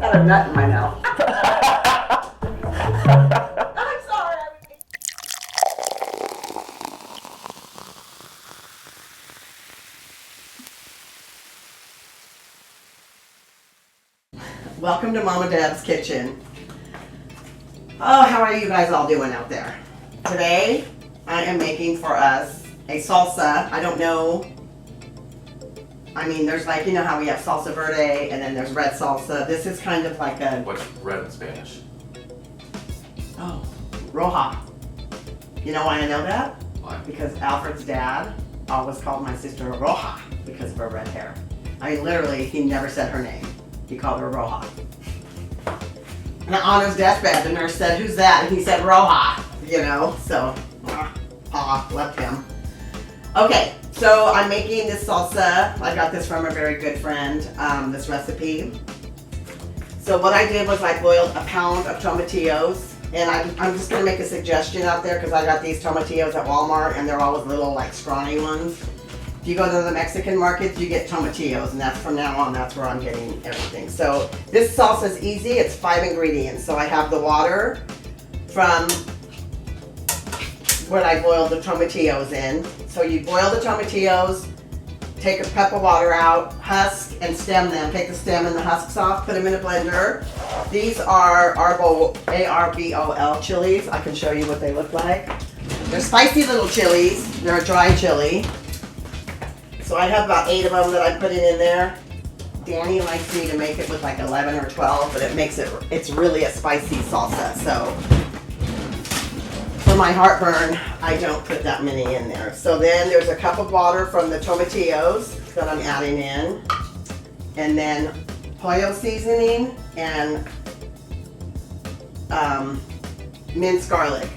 got a nut in my mouth. I'm sorry. Welcome to Mama Deb's kitchen. Oh, how are you guys all doing out there? Today, I am making for us a salsa. I don't know. I mean, there's like, you know how we have salsa verde and then there's red salsa. This is kind of like a... What's red in Spanish? Oh, roja. You know why I know that? Why? Because Alfred's dad always called my sister Roja because of her red hair. I mean, literally, he never said her name. He called her Roja. And on his deathbed, the nurse said, "Who's that?" And he said, "Roja." You know, so, left him. Okay, so I'm making this salsa. I got this from a very good friend, this recipe. So what I did was I boiled a pound of tomatillos, and I'm just gonna make a suggestion out there because I got these tomatillos at Walmart and they're always little like scrawny ones. If you go to the Mexican markets, you get tomatillos, and that's from now on, that's where I'm getting everything. So this salsa is easy, it's 5 ingredients. So I have the water from what I boiled the tomatillos in. So you boil the tomatillos, take a cup of water out, husk and stem them. Take the stem and the husks off, put them in a blender. These are Arbol, A-R-B-O-L chilies. I can show you what they look like. They're spicy little chilies. They're a dry chili. So I have about 8 of them that I'm putting in there. Danny likes me to make it with like 11 or 12, but it makes it's really a spicy salsa. So for my heartburn, I don't put that many in there. So then there's a cup of water from the tomatillos that I'm adding in. And then pollo seasoning and minced garlic.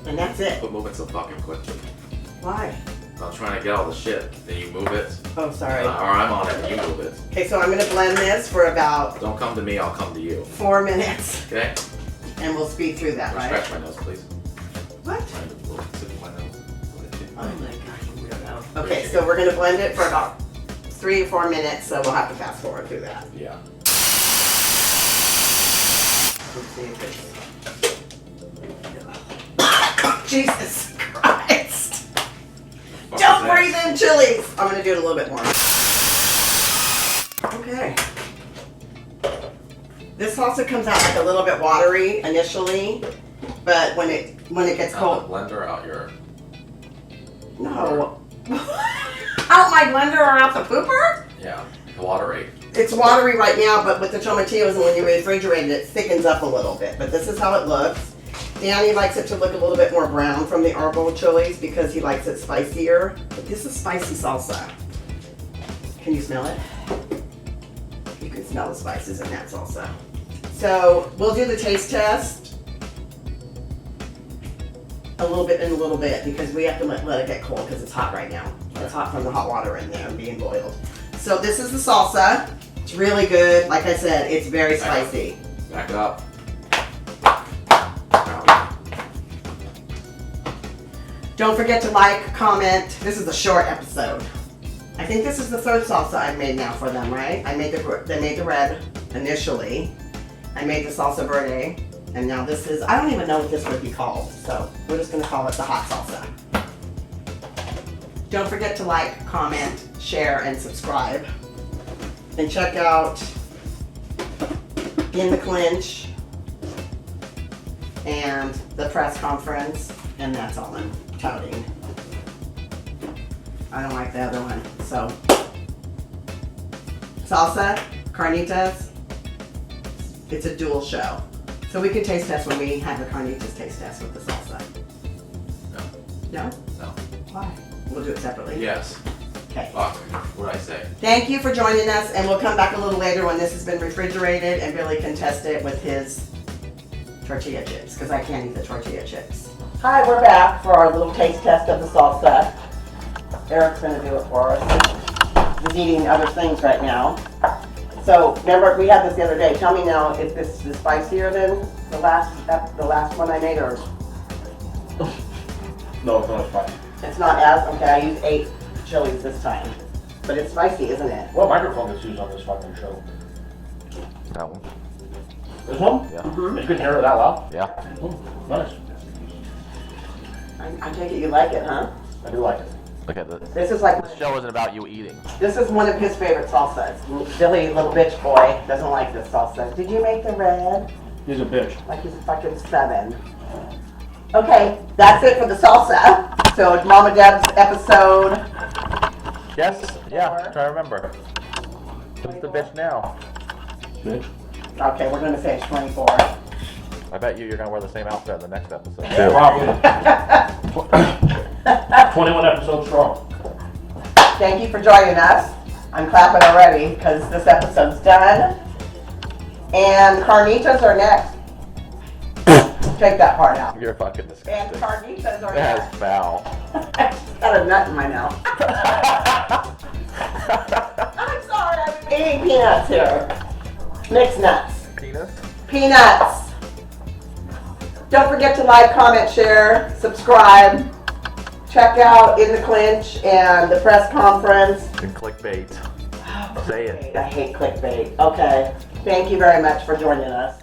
And that's it. Quit moving so fucking quickly. Why? I'm trying to get all the shit. Then you move it. Oh, sorry. Or I'm on it and you move it. Okay, so I'm gonna blend this for about Don't come to me, I'll come to you. 4 minutes. Okay? And we'll speed through that, right? Scratch my nose, please. What? Trying to little tip of my nose. Oh my gosh, you weirdo. Okay, so we're gonna blend it for about 3 or 4 minutes, so we'll have to fast forward through that. Yeah. Let's see if it's... Jesus Christ! Don't breathe in chilies! I'm gonna do it a little bit more. Okay. This salsa comes out like a little bit watery initially, but when it gets cold... Out the blender, out your... No. Out my blender or out the pooper? Yeah, watery. It's watery right now, but with the tomatillos and when you refrigerate it, it thickens up a little bit. But this is how it looks. Danny likes it to look a little bit more brown from the Arbol chilies because he likes it spicier. But this is spicy salsa. Can you smell it? You can smell the spices in that salsa. So we'll do the taste test a little bit and a little bit because we have to let it get cold because it's hot right now. It's hot from the hot water in there and being boiled. So this is the salsa. It's really good. Like I said, it's very spicy. Back it up. Don't forget to like, comment. This is a short episode. I think this is the 3rd salsa I've made now for them, right? They made the red initially. I made the salsa verde, and now this is, I don't even know what this would be called, so we're just gonna call it the hot salsa. Don't forget to like, comment, share, and subscribe. And check out In the Clinch and the press conference, and that's all I'm touting. I don't like the other one. So, salsa, carnitas, it's a dual show. So we can taste test when we have the carnitas taste test with the salsa. No. No? No. Why? We'll do it separately. Yes. Okay. Fuck. What did I say? Thank you for joining us, and we'll come back a little later when this has been refrigerated and Billy can test it with his tortilla chips, because I can't eat the tortilla chips. Hi, we're back for our little taste test of the salsa. Eric's going to do it for us. He's eating other things right now. So, remember, we had this the other day. Tell me now if this is spicier than the last one I made, or... No, it's not spicy. It's not as... Okay, I used 8 chilies this time. But it's spicy, isn't it? What microphone is used on this fucking show? That one. This one? Yeah. Mhm. You couldn't hear it that loud? Yeah. Nice. I take it you like it, huh? I do like it. Look at this. This is like, This show isn't about you eating. this is one of his favorite salsas. Billy, little bitch boy, doesn't like this salsa. Did you make the red? He's a bitch. Like he's fucking 7. Okay, that's it for the salsa. So it's Mama Deb's episode. Yes. Yeah. I'm trying to remember. Who's the bitch now? Bitch. Okay, we're gonna say it's 24. I bet you're gonna wear the same outfit in the next episode. Probably. 21 episodes strong. Thank you for joining us. I'm clapping already because this episode's done. And carnitas are next. Take that part out. You're fucking And disgusting. carnitas are That's next. foul. Got a nut in my mouth. I'm sorry, I'm eating peanuts here. Mixed nuts. Penis? Peanuts. Don't forget to like, comment, share, subscribe. Check out In the Clinch and the press conference. And clickbait. Say it. I hate clickbait. Okay. Thank you very much for joining us.